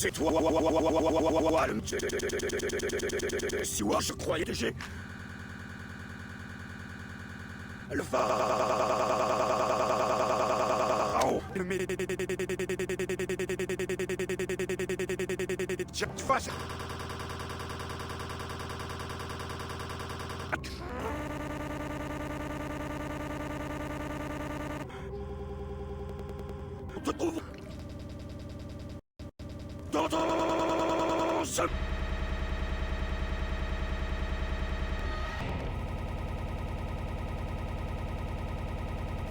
C'est toi, le Siwa, je croyais que j'ai... Le pharaon. Face. On te trouve dans ton seul.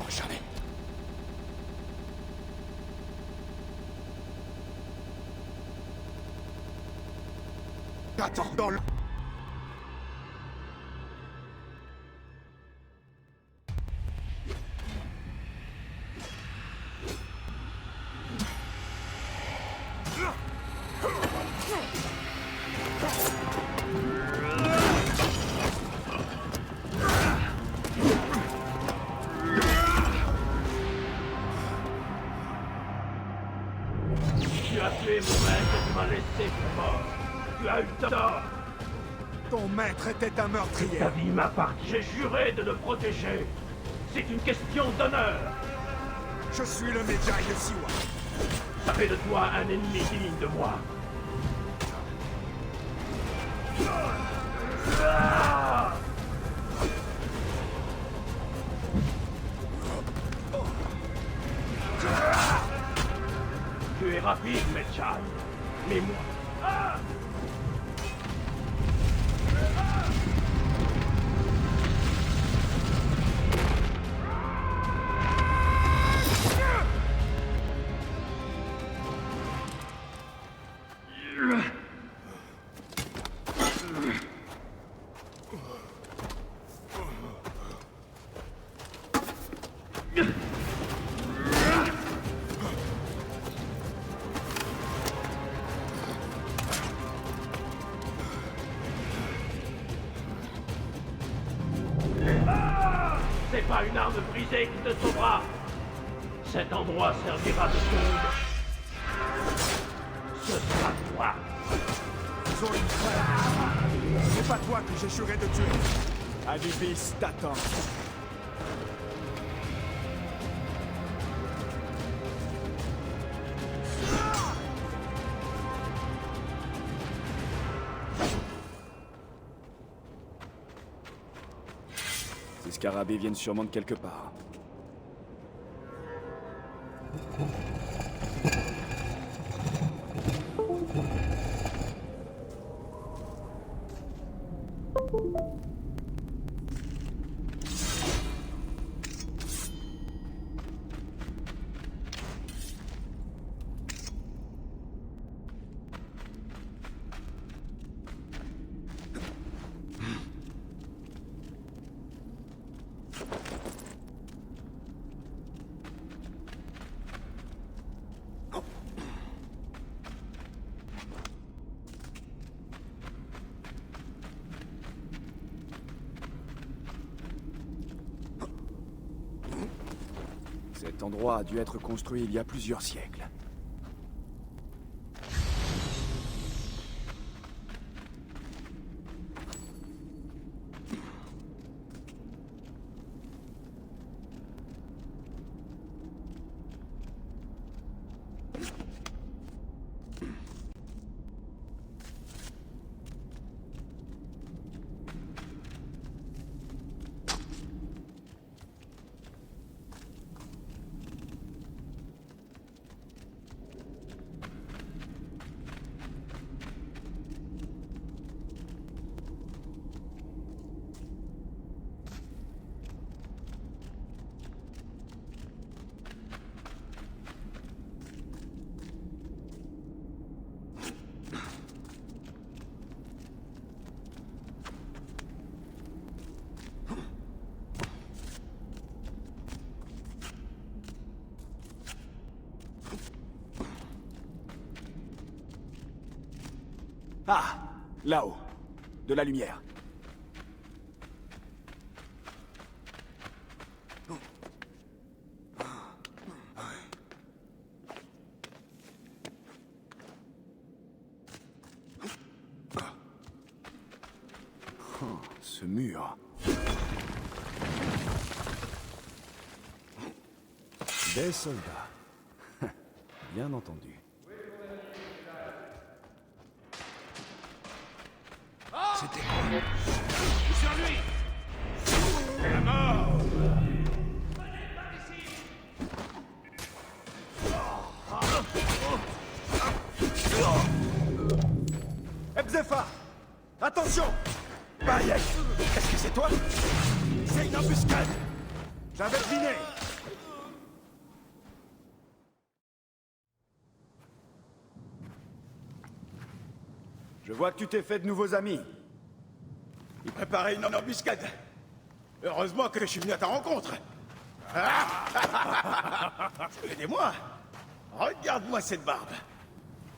Jamais. Attends dans le... Tu as tué mon maître et tu m'as laissé pour mort. Tu as eu tort. Ton maître était un meurtrier. Ta vie m'appartient. J'ai juré de le protéger. C'est une question d'honneur. Je suis le Medjay de Siwa. Ça fait de toi un ennemi digne de moi. Tu es rapide, Medjay. Mais moi... C'est pas une arme brisée qui te sauvera. Cet endroit servira de tombe. Ce sera toi. Ils ont une frère. C'est pas toi que j'ai juré de tuer. Anubis t'attend. Ces scarabées viennent sûrement de quelque part. Cet endroit a dû être construit il y a plusieurs siècles. Ah, là-haut. De la lumière. Ce mur... Des soldats. Bien entendu. C'était quoi? Sur lui! La mort! Ebzefa! Attention! Bayek! Est-ce que c'est toi? C'est une embuscade! J'avais deviné! Je vois que tu t'es fait de nouveaux amis. Il préparait une embuscade. Heureusement que je suis venu à ta rencontre. Ça fait des mois. Regarde-moi cette barbe.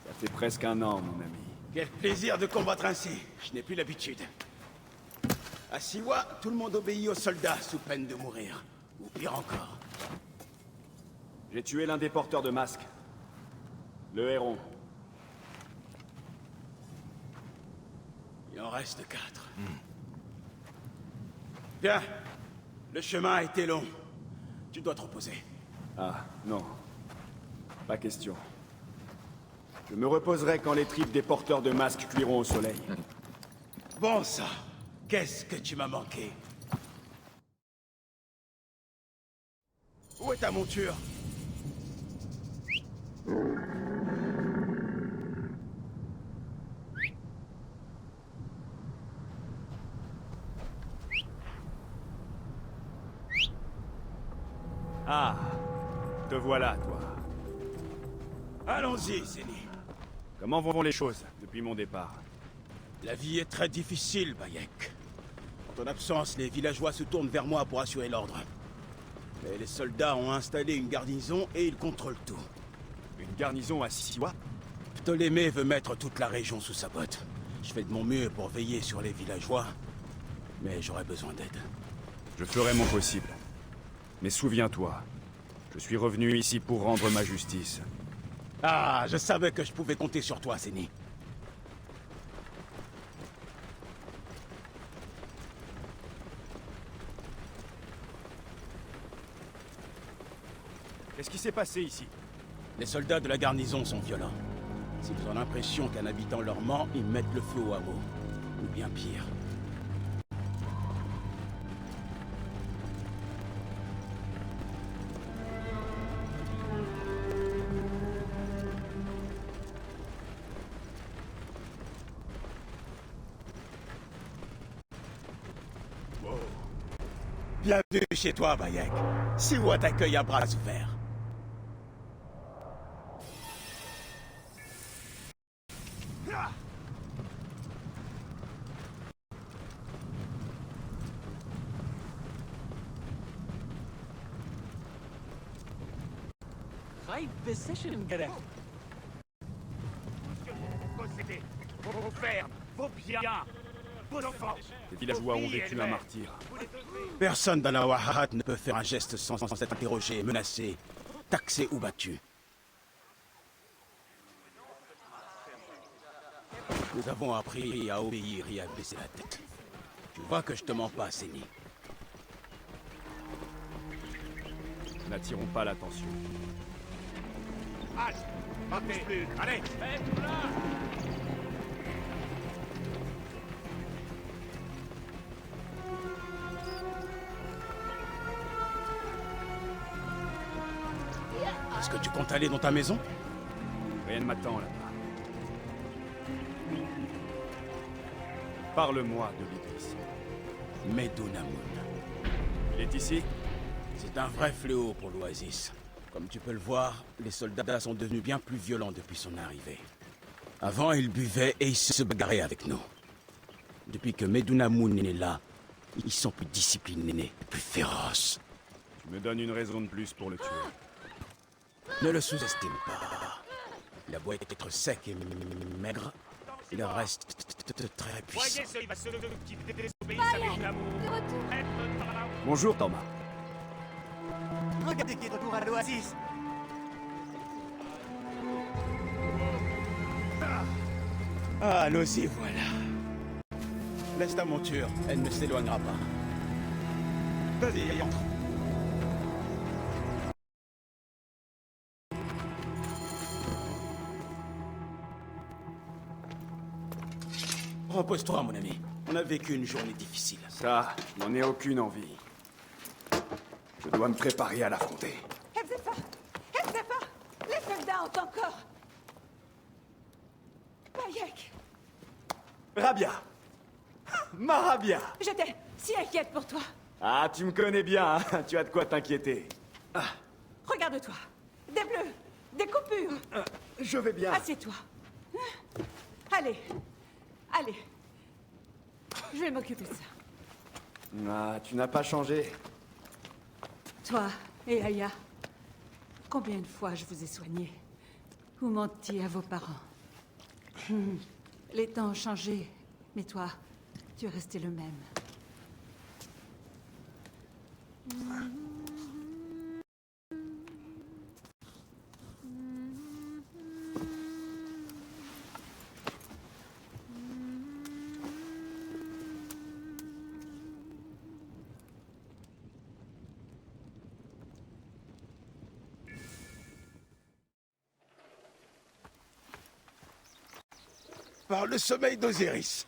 Ça fait presque un an, mon ami. Quel plaisir de combattre ainsi. Je n'ai plus l'habitude. À Siwa, tout le monde obéit aux soldats sous peine de mourir. Ou pire encore. J'ai tué l'un des porteurs de masques. Le héron. Il en reste 4. Bien. Le chemin a été long. Tu dois te reposer. Ah, non. Pas question. Je me reposerai quand les tripes des porteurs de masques cuiront au soleil. Bon sang. Qu'est-ce que tu m'as manqué? Où est ta monture? Ah, te voilà, toi. Allons-y, Zéni. Comment vont les choses depuis mon départ? La vie est très difficile, Bayek. En ton absence, les villageois se tournent vers moi pour assurer l'ordre. Mais les soldats ont installé une garnison et ils contrôlent tout. Une garnison à Siwa? Ptolémée veut mettre toute la région sous sa botte. Je fais de mon mieux pour veiller sur les villageois, mais j'aurais besoin d'aide. Je ferai mon possible. Mais souviens-toi, je suis revenu ici pour rendre ma justice. Ah, je savais que je pouvais compter sur toi, Zéni. Qu'est-ce qui s'est passé ici? Les soldats de la garnison sont violents. S'ils ont l'impression qu'un habitant leur ment, ils mettent le feu au hameau. Ou bien pire. Bienvenue chez toi, Bayek. Siwa t'accueille à bras ouverts. Great position, Gada. Possédez vos fermes, vos biens, vos enfants. Les villageois ont vécu un martyr. Personne dans la Wahat ne peut faire un geste sans être interrogé, menacé, taxé ou battu. Nous avons appris à obéir et à baisser la tête. Tu vois que je te mens pas, Zéni. N'attirons pas l'attention. Halte! Pas plus! Allez! Faites-vous là! Est-ce que tu comptes aller dans ta maison? Rien ne m'attend là-bas. Parle-moi de l'Idris. Medunamun. Il est ici? C'est un vrai fléau pour l'Oasis. Comme tu peux le voir, les soldats sont devenus bien plus violents depuis son arrivée. Avant, ils buvaient et ils se bagarraient avec nous. Depuis que Medunamun est là, ils sont plus disciplinés, plus féroces. Tu me donnes une raison de plus pour le tuer. Ne le sous-estime pas. Il a beau être sec et maigre, il reste très puissant. Voyez celui qui désobéit à mes amours. De retour. Être par là. Bonjour, Thomas. Regardez qui retourne à l'Oasis. Ah, nous y voilà. Laisse ta monture, elle ne s'éloignera pas. Vas-y, entre. Repose-toi, mon ami. On a vécu une journée difficile. Ça, je n'en ai aucune envie. Je dois me préparer à l'affronter. Hebzefa! Hebzefa! Les soldats ont encore... Bayek! Rabia! Ma Rabia! J'étais si inquiète pour toi. Ah, tu me connais bien, hein. Tu as de quoi t'inquiéter. Regarde-toi. Des bleus, des coupures. Je vais bien. Assieds-toi. Allez. Allez. Je vais m'occuper de ça. Ah, tu n'as pas changé. Toi et Aya, combien de fois je vous ai soigné ou menti à vos parents. Les temps ont changé, mais toi, tu es resté le même. Par le sommeil d'Osiris.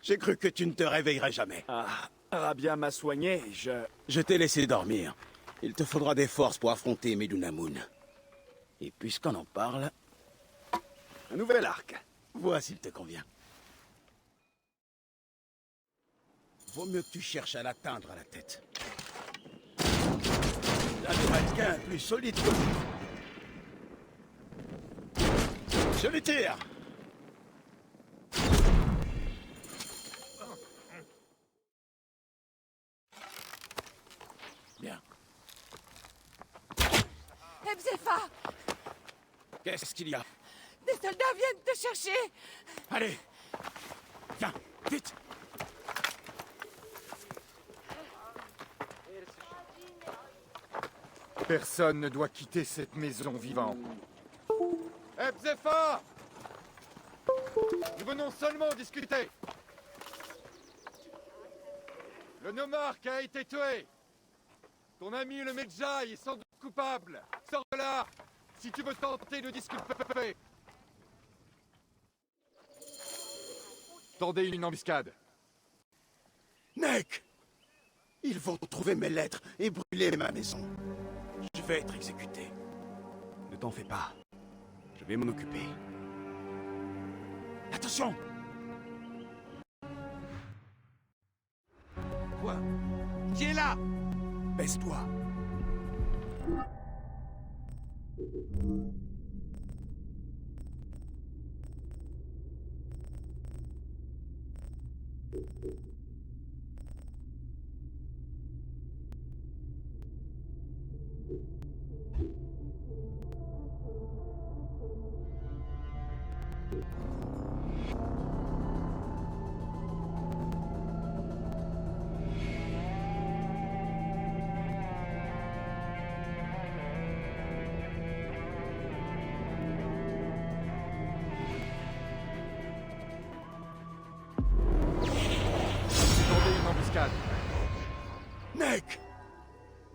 J'ai cru que tu ne te réveillerais jamais. Ah, Rabia m'a soigné, Je t'ai laissé dormir. Il te faudra des forces pour affronter Medunamun. Et puisqu'on en parle, Un nouvel arc. vois s'il te convient. Vaut mieux que tu cherches à l'atteindre à la tête. Là, le mannequin est plus solide que lui. Je les tire. Bien. Hebzefa! Qu'est-ce qu'il y a? Des soldats viennent te chercher! Allez. Viens, vite. Personne ne doit quitter cette maison vivant. Hebzefa! Nous venons seulement discuter. Le nomarque a été tué. Ton ami le Medjay est sans doute coupable. Sors de là, si tu veux tenter de discuter. Tendez une embuscade. Nek! Ils vont trouver mes lettres et brûler ma maison. Je vais être exécuté. Ne t'en fais pas. Je vais m'en occuper. Attention! Quoi? Qui est là? Baisse-toi. Tendez une embuscade. Nek!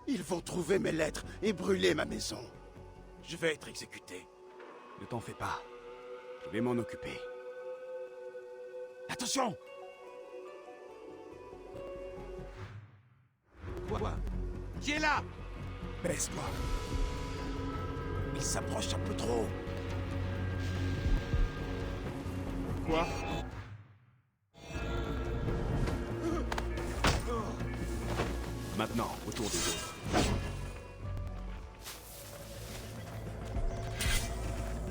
Ils vont trouver mes lettres et brûler ma maison. Je vais être exécuté. Ne t'en fais pas. Je vais m'en occuper. Attention! Quoi? Qui est là? Baisse-toi. Ils s'approchent un peu trop. Quoi? Maintenant, autour des autres.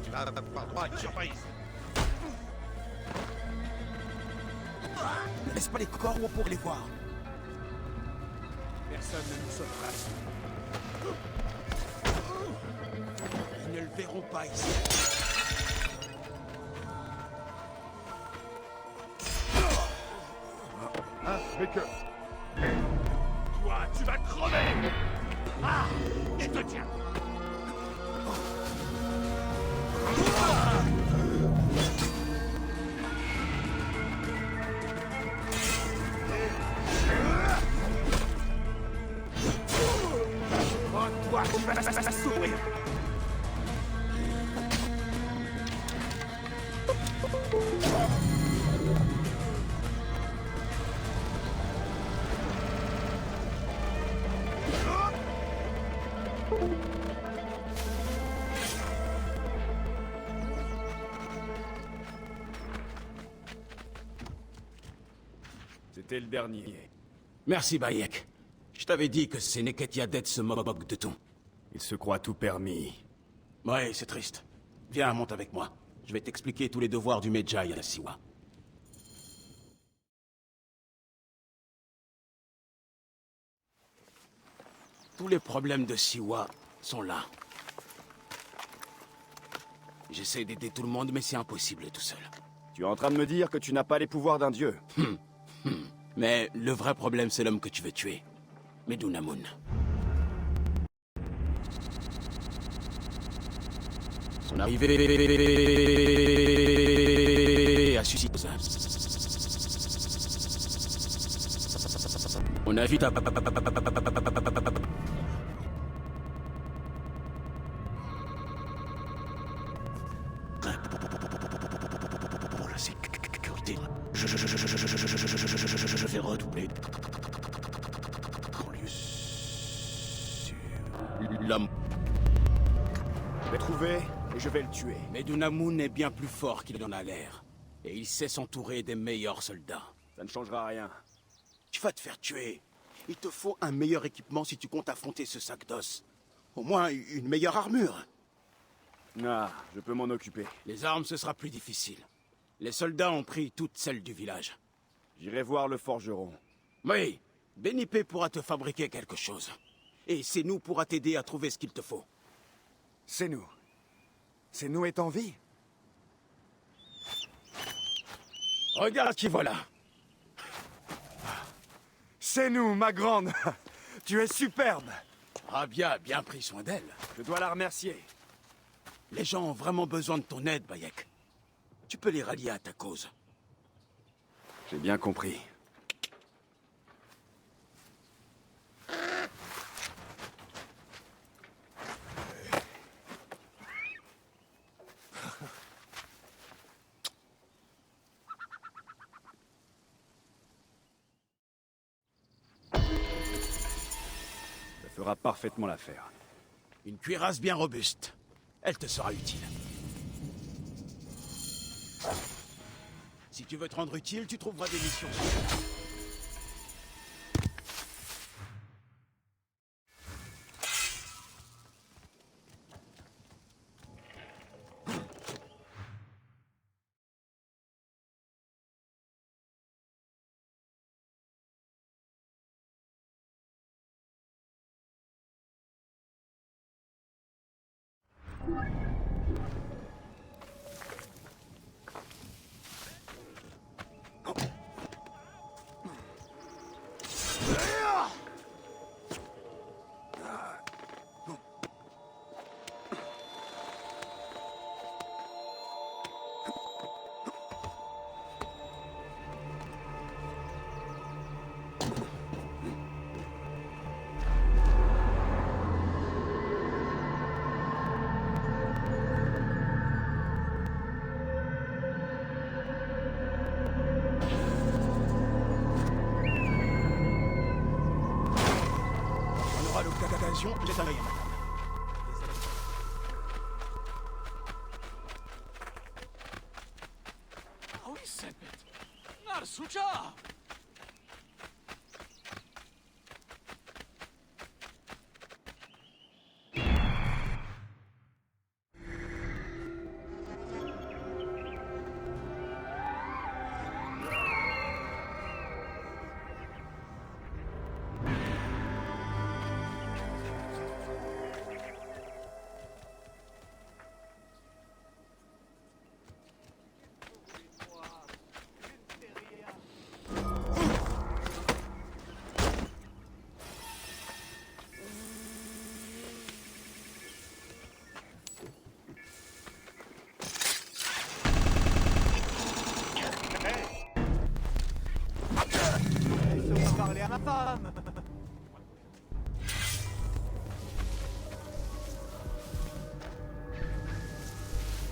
Tu vas pas une surprise. Ne laisse pas les corbeaux pour les voir. Personne ne nous sauvera. Ils ne le verront pas ici. Hein? Mais que... Toi, tu vas crever! Ah! Je te tiens! Toi, tu vas souffrir. C'était le dernier. Merci, Bayek. Je t'avais dit que ces Neketiadet se moquent de tout. Il se croit tout permis. Ouais, c'est triste. Viens, monte avec moi. Je vais t'expliquer tous les devoirs du Medjay à la Siwa. Tous les problèmes de Siwa sont là. J'essaie d'aider tout le monde, mais c'est impossible tout seul. Tu es en train de me dire que tu n'as pas les pouvoirs d'un dieu. Mais le vrai problème, c'est l'homme que tu veux tuer. Medunamun. Son arrivée a suscité... On a vite à... Pour la sécurité, je vais redoubler. En lieu sûr... L'homme... Je vais trouver et je vais le tuer. Medunamun est bien plus fort qu'il en a l'air. Et il sait s'entourer des meilleurs soldats. Ça ne changera rien. Tu vas te faire tuer. Il te faut un meilleur équipement si tu comptes affronter ce sac d'os. Au moins une meilleure armure. Ah, je peux m'en occuper. Les armes, ce sera plus difficile. Les soldats ont pris toutes celles du village. J'irai voir le forgeron. Oui, Benipé pourra te fabriquer quelque chose. Et Senou pourra t'aider à trouver ce qu'il te faut. C'est nous. C'est nous est en vie. Regarde qui voilà. C'est nous, ma grande. Tu es superbe. Rabia a bien pris soin d'elle. Je dois la remercier. Les gens ont vraiment besoin de ton aide, Bayek. Tu peux les rallier à ta cause. J'ai bien compris. Ça fera parfaitement l'affaire. Une cuirasse bien robuste. Elle te sera utile. Si tu veux te rendre utile, tu trouveras des missions. On aura l'occasion, jette un œil à ma table. Ah oui, c'est bête. Narsucha!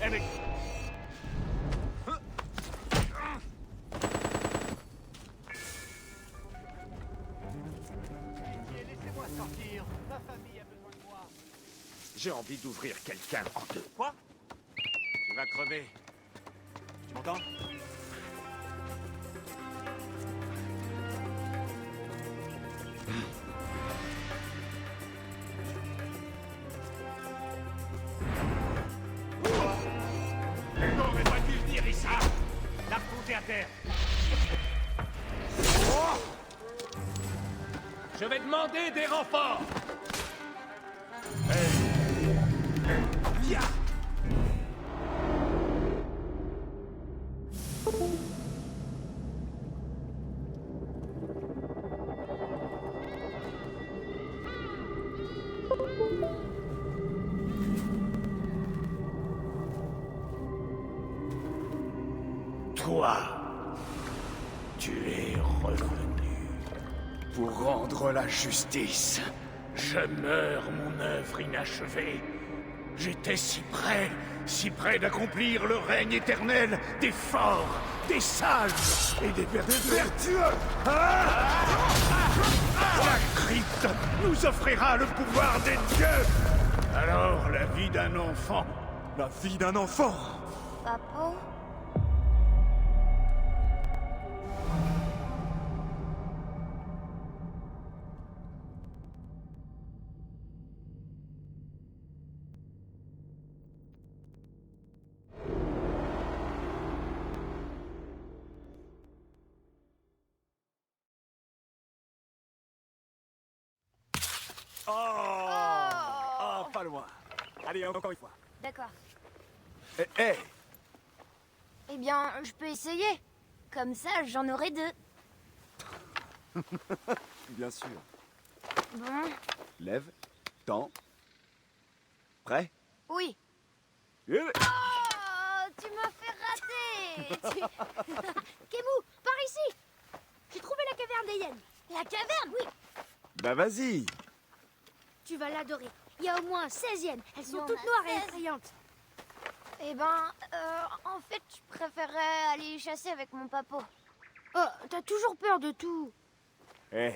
avec... Laissez-moi sortir. Ma famille a besoin de moi. J'ai envie d'ouvrir quelqu'un en deux. Quoi? Tu vas crever. Tu m'entends? J'aurais pas dû venir ici. La reposer à terre. Je vais demander des renforts. Toi, tu es revenu pour rendre la justice. Je meurs, mon œuvre inachevée. J'étais si près d'accomplir le règne éternel des forts, des sages et des vertueux. La crypte nous offrira le pouvoir des dieux. Alors la vie d'un enfant. La vie d'un enfant. Papa? Oh, pas loin. Allez, encore une fois. D'accord. Eh, Eh bien, je peux essayer. Comme ça, j'en aurai deux. Bien sûr. Bon, Lève, tends. Prêt? oui. Eh, Oh, tu m'as fait rater. Kemu, par ici. J'ai trouvé la caverne des hyènes. La caverne, oui. Bah vas-y. Tu vas l'adorer. Il y a au moins 16 hyènes. Elles sont toutes noires et effrayantes. Eh ben, en fait, je préférerais aller chasser avec mon papa. Oh, t'as toujours peur de tout. Eh.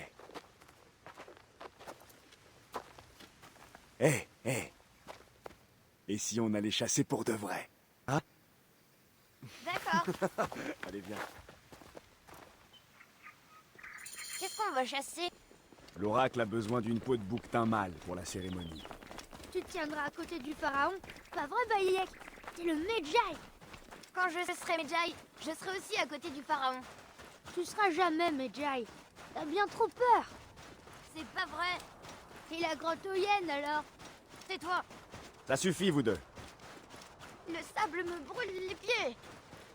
Eh. Et si on allait chasser pour de vrai? Hein? D'accord. Allez, viens. Qu'est-ce qu'on va chasser? L'oracle a besoin d'une peau de bouquetin mâle pour la cérémonie. Tu te tiendras à côté du pharaon? Pas vrai, Bayek? T'es le Medjay. Quand je serai Medjay, je serai aussi à côté du pharaon. Tu seras jamais Medjay. T'as bien trop peur. C'est pas vrai. Et la grotte aux hyènes, alors? C'est toi. Ça suffit, vous deux. Le sable me brûle les pieds.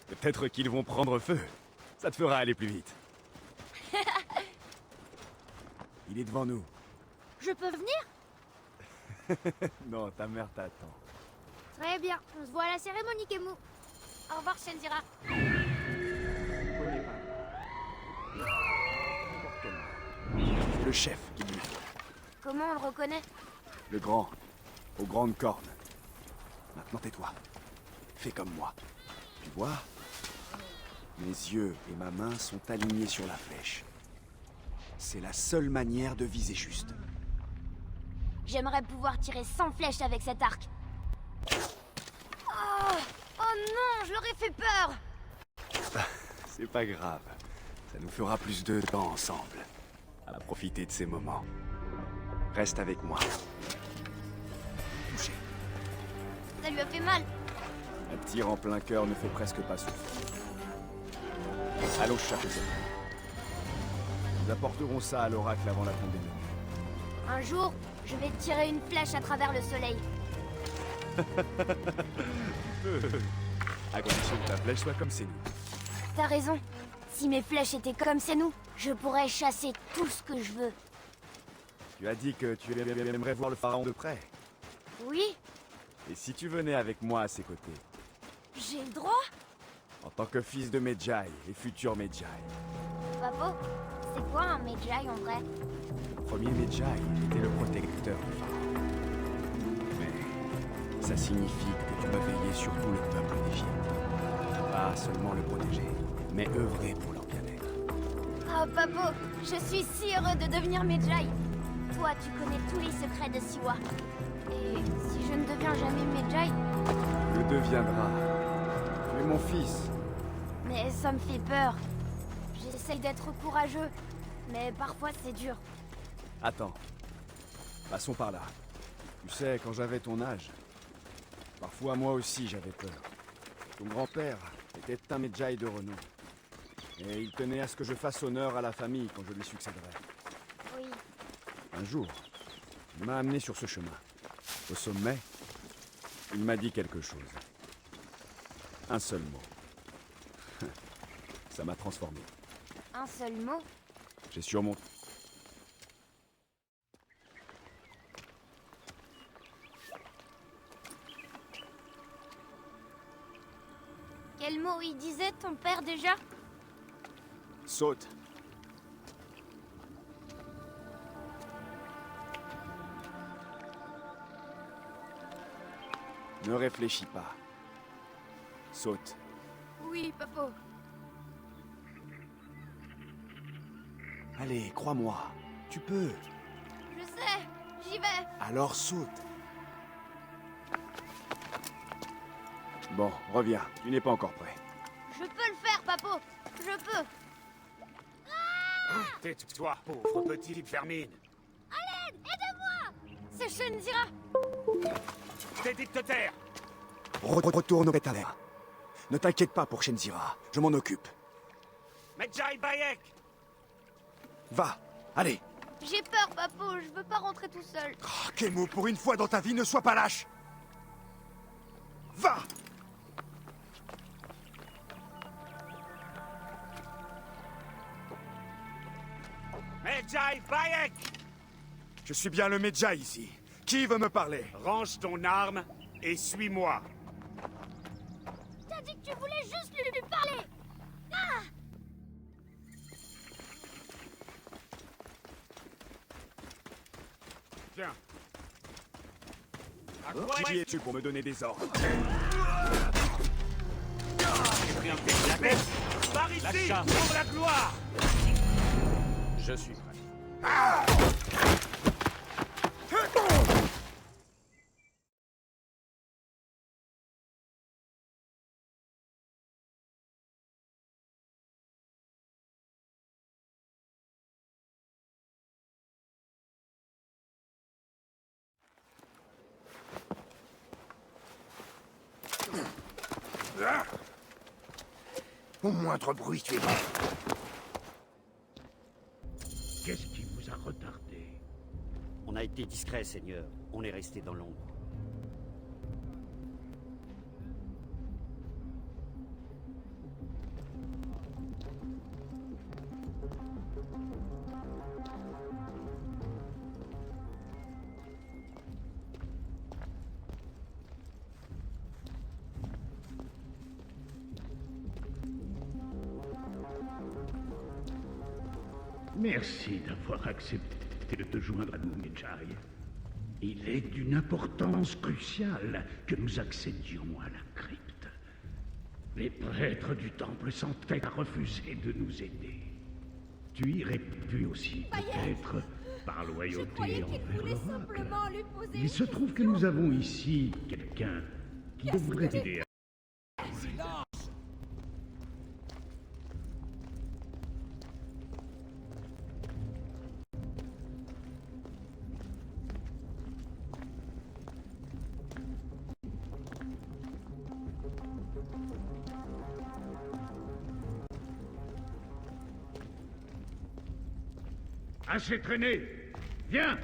Peut-être qu'ils vont prendre feu. Ça te fera aller plus vite. Il est devant nous. Je peux venir? Non, ta mère t'attend. Très bien. On se voit à la cérémonie, Kemu. Au revoir, Shenzira. C'est le chef qui lui faut. Comment on le reconnaît? Le grand, aux grandes cornes. Maintenant tais-toi. Fais comme moi. Tu vois? Mes yeux et ma main sont alignés sur la flèche. C'est la seule manière de viser juste. J'aimerais pouvoir tirer 100 flèches avec cet arc. Oh, oh non, je leur ai fait peur. C'est pas grave. Ça nous fera plus de temps ensemble. À profiter de ces moments. Reste avec moi. Touché. Ça lui a fait mal. Un tir en plein cœur ne fait presque pas souffrir. Allons chercher cette main. Nous apporterons ça à l'oracle avant la tombée de nuit. Un jour, je vais tirer une flèche à travers le soleil. À condition que ta flèche soit comme c'est nous. T'as raison. Si mes flèches étaient comme c'est nous, je pourrais chasser tout ce que je veux. Tu as dit que tu aimerais voir le pharaon de près. Oui, Et si tu venais avec moi à ses côtés, j'ai le droit. en tant que fils de Medjay et futur Medjay. Papa, c'est quoi un Medjay en vrai? Le premier Medjay était le protecteur du pharaon. Mais Ça signifie que tu dois veiller sur tout le peuple d'Égypte. Pas seulement le protéger, mais œuvrer pour leur bien-être. Oh, Papo, je suis si heureux de devenir Medjay. Toi, tu connais tous les secrets de Siwa. Et si je ne deviens jamais Medjay, Le deviendras. Tu es mon fils. mais ça me fait peur. J'essaye d'être courageux, mais parfois c'est dur. Attends. Passons par là. Tu sais, quand j'avais ton âge, parfois moi aussi j'avais peur. Ton grand-père était un Medjay de renom. Et il tenait à ce que je fasse honneur à la famille quand je lui succéderai. Oui. Un jour, il m'a amené sur ce chemin. Au sommet, il m'a dit quelque chose. Un seul mot. Ça m'a transformé. Un seul mot. J'ai surmonté. Quel mot il disait, ton père, déjà? Saute. Ne réfléchis pas. Saute. Oui, Papo. Allez, crois-moi. Tu peux. Je sais, j'y vais. Alors saute. Bon, reviens. Tu n'es pas encore prêt. Je peux le faire, Papo. Je peux. Tais-toi, pauvre petite vermine. À l'aide, aide-moi. C'est Shenzira. T'es dit de te taire. Retourne au Bétalem. Ne t'inquiète pas pour Shenzira. Je m'en occupe. Medjay Bayek. Va. Allez. J'ai peur, Papo. Je veux pas rentrer tout seul. Oh, Kemo, pour une fois dans ta vie, ne sois pas lâche. Va. Medjay Bayek. Je suis bien le Medjay ici. Qui veut me parler? Range ton arme et suis-moi. T'as dit que tu voulais juste lui parler. Ah! Tiens. À quoi Qui es-tu pour me donner des ordres? J'ai pris un pied de la tête. Par ici, pour la gloire. Je suis prêt. Au moindre bruit, tu es mort. Qu'est-ce qui vous a retardé? On a été discret, Seigneur. On est resté dans l'ombre. Merci d'avoir accepté de te joindre à nous, Medjay. Il est d'une importance cruciale que nous accédions à la crypte. Les prêtres du temple s'entêtent à refuser de nous aider. Tu y aurais pu aussi, peut-être, par loyauté envers l'oracle. Il se trouve que nous avons ici quelqu'un qui devrait aider. Assez traîné. Viens.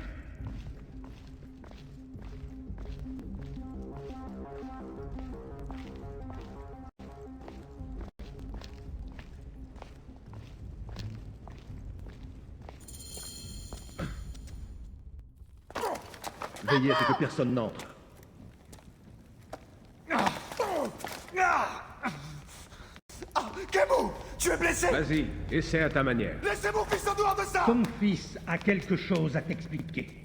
Veillez à ce que personne n'entre. Kemo, tu es blessé? Vas-y, essaie à ta manière. Laissez mon fils en dehors de ça! Ton fils a quelque chose à t'expliquer.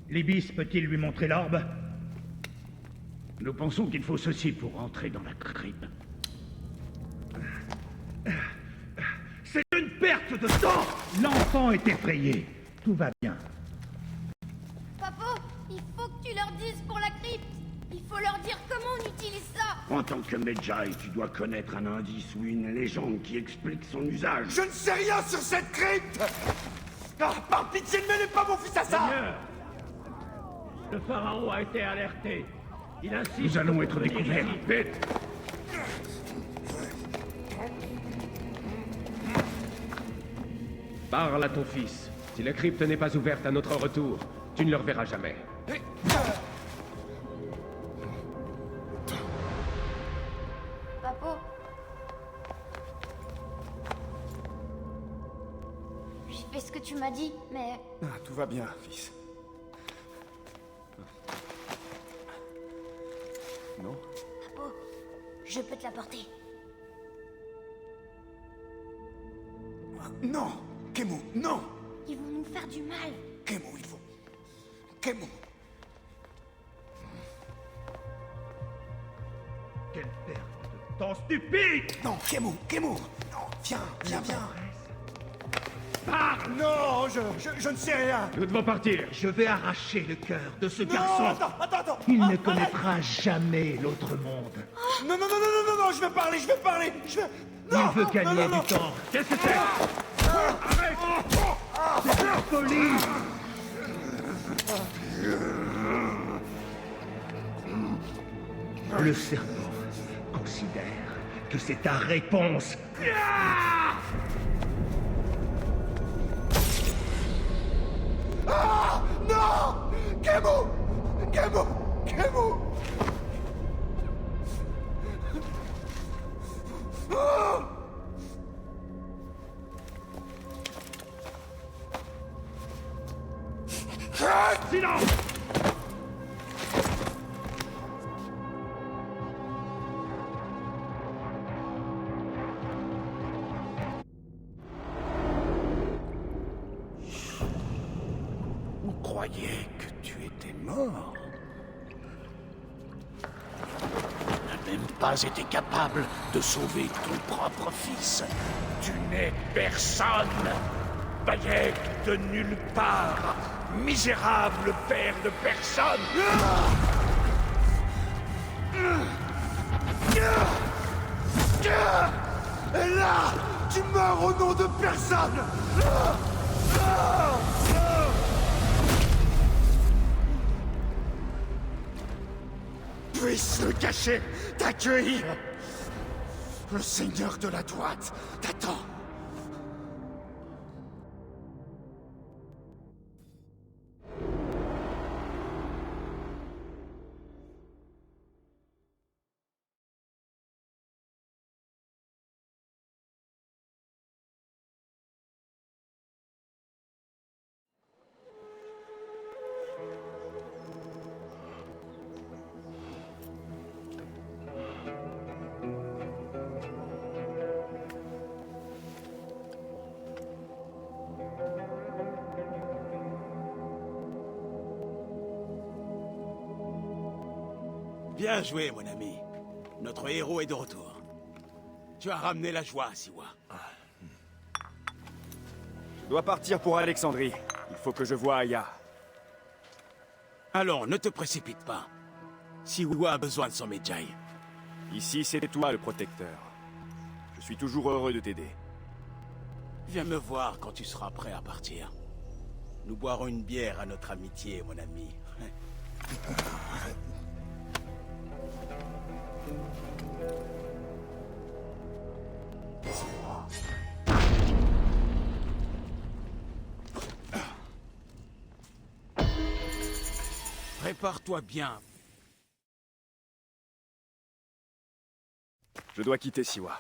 L'Ibis peut-il lui montrer l'orbe? Nous pensons qu'il faut ceci pour entrer dans la crypte. C'est une perte de temps! L'enfant est effrayé. Tout va bien. Papo, il faut que tu leur dises pour la crypte. Il faut leur dire comment on utilise ça. En tant que Medjay, tu dois connaître un indice ou une légende qui explique son usage. Je ne sais rien sur cette crypte! Ah, par pitié, ne mêlez pas mon fils à ça! Seigneur, le pharaon a été alerté. Il insiste. Nous allons être découverts. Vite! Parle à ton fils. Si la crypte n'est pas ouverte à notre retour, tu ne le reverras jamais. Papo. J'ai fait ce que tu m'as dit, mais... Ah, tout va bien, fils. Non? Papo, je peux te la porter. Non! Kemu, non! Ils vont nous faire du mal. Kemu, il faut... Kemu! Quelle perte de temps stupide! Non, Kemu, Kemu! Non, viens, viens, viens! Non, je ne sais rien! Nous devons partir. Je vais arracher le cœur de ce Non, garçon. attends! Il Ah, ne connaîtra jamais l'autre monde. Non, je veux parler, je veux... Il Non, veut non, gagner non, non. du temps. Qu'est-ce que c'est? C'est la folie. Le serpent considère que c'est ta réponse. Ah! Non! Kemu! Kemu! Kemu! Oh! Silence! On croyait que tu étais mort. Tu n'as même pas été capable de sauver ton propre fils. Tu n'es personne. Bayek de nulle part. Misérable père de personne. Et là, tu meurs au nom de personne! Puisse le cacher, t'accueillir. Le seigneur de la droite t'attend. Bien joué, mon ami. Notre héros est de retour. Tu as ramené la joie, Siwa. Je dois partir pour Alexandrie. Il faut que je voie Aya. Allons, ne te précipite pas. Siwa a besoin de son Medjay. Ici, c'est toi le protecteur. Je suis toujours heureux de t'aider. Viens me voir quand tu seras prêt à partir. Nous boirons une bière à notre amitié, mon ami. Prépare-toi bien. Je dois quitter Siwa.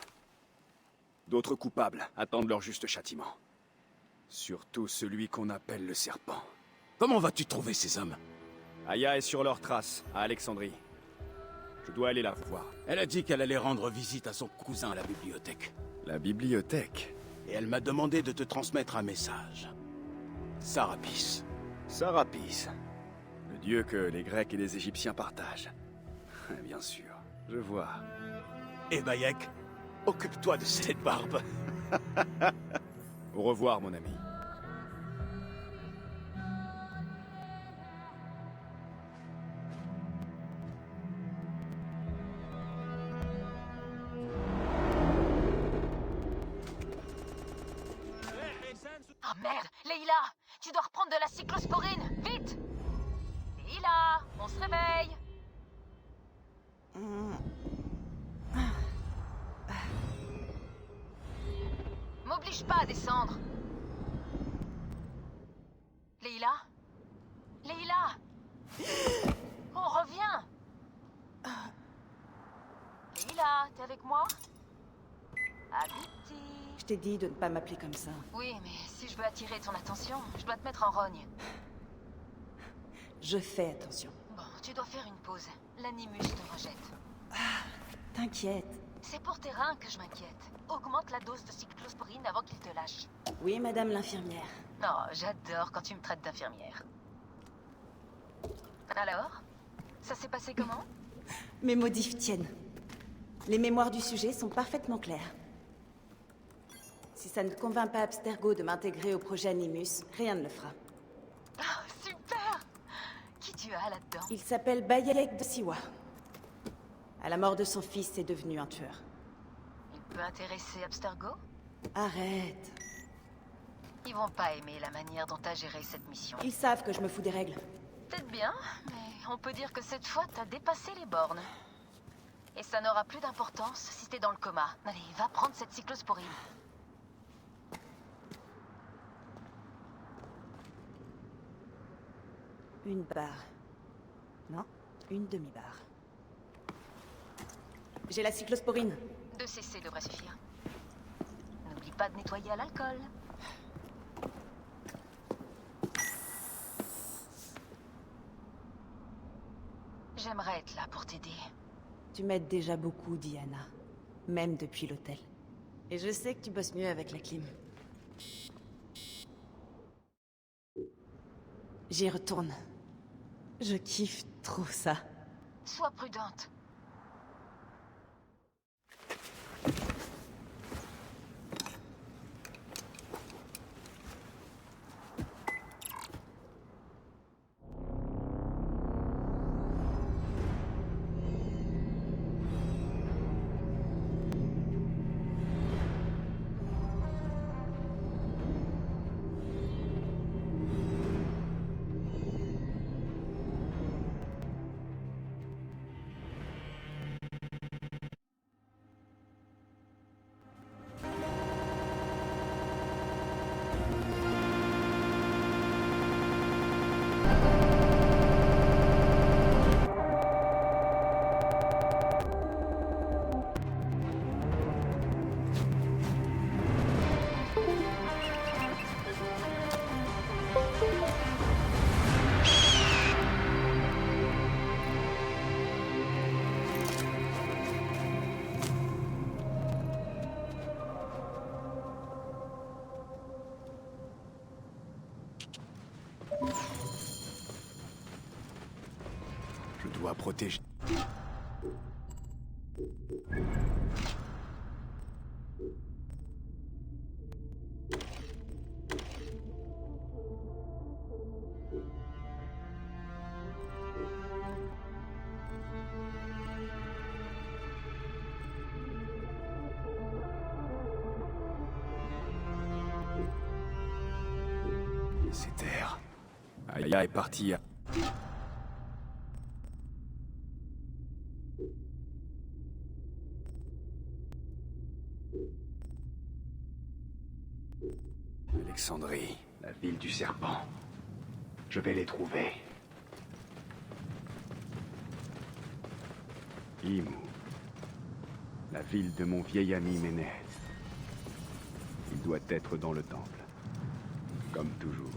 D'autres coupables attendent leur juste châtiment. Surtout celui qu'on appelle le serpent. Comment vas-tu trouver ces hommes? Aya est sur leurs traces, à Alexandrie. Je dois aller la voir. Elle a dit qu'elle allait rendre visite à son cousin à la bibliothèque. La bibliothèque? Et elle m'a demandé de te transmettre un message. Sarapis. Sarapis. Le dieu que les Grecs et les Égyptiens partagent. Bien sûr, je vois. Et Bayek, occupe-toi de cette barbe. Au revoir, mon ami. Ah merde, Leïla, tu dois reprendre de la cyclosporine, vite! Leïla, on se réveille. M'oblige pas à descendre. Leïla? Leïla? On revient. Leïla, t'es avec moi? Habiti. Je t'ai dit de ne pas m'appeler comme ça. Oui, mais si je veux attirer ton attention, je dois te mettre en rogne. Je fais attention. Bon, tu dois faire une pause. L'animus te rejette. T'inquiète. C'est pour tes reins que je m'inquiète. Augmente la dose de cyclosporine avant qu'il te lâche. Oui, madame l'infirmière. Non, j'adore quand tu me traites d'infirmière. Alors? Ça s'est passé comment? Mes modifs tiennent. Les mémoires du sujet sont parfaitement claires. Si ça ne convainc pas Abstergo de m'intégrer au projet Animus, rien ne le fera. Oh, super! Qui tu as là-dedans? Il s'appelle Bayek de Siwa. À la mort de son fils, c'est devenu un tueur. Il peut intéresser Abstergo? Arrête. Ils vont pas aimer la manière dont t'as géré cette mission. Ils savent que je me fous des règles. Peut-être bien, mais on peut dire que cette fois, t'as dépassé les bornes. Et ça n'aura plus d'importance si t'es dans le coma. Allez, va prendre cette cyclosporine. Une barre. Non, une demi-barre. J'ai la cyclosporine. 2 cc devrait suffire. N'oublie pas de nettoyer à l'alcool. J'aimerais être là pour t'aider. Tu m'aides déjà beaucoup, Diana. Même depuis l'hôtel. Et je sais que tu bosses mieux avec la clim. J'y retourne. Je kiffe trop ça. Sois prudente. Je dois protéger. C'est terre. Aya est partie à... Alexandrie, la ville du serpent. Je vais les trouver. Imu, la ville de mon vieil ami Ménez. Il doit être dans le temple. Comme toujours.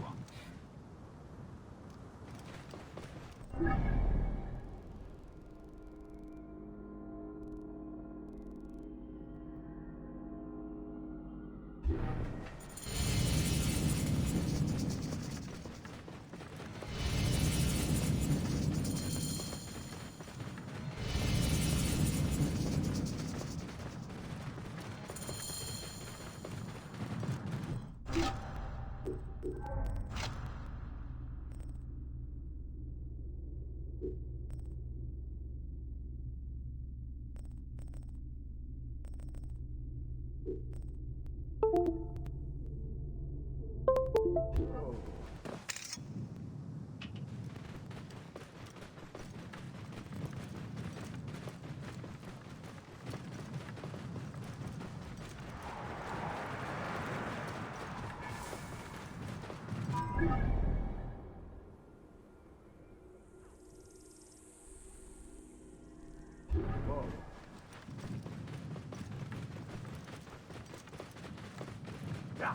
Là.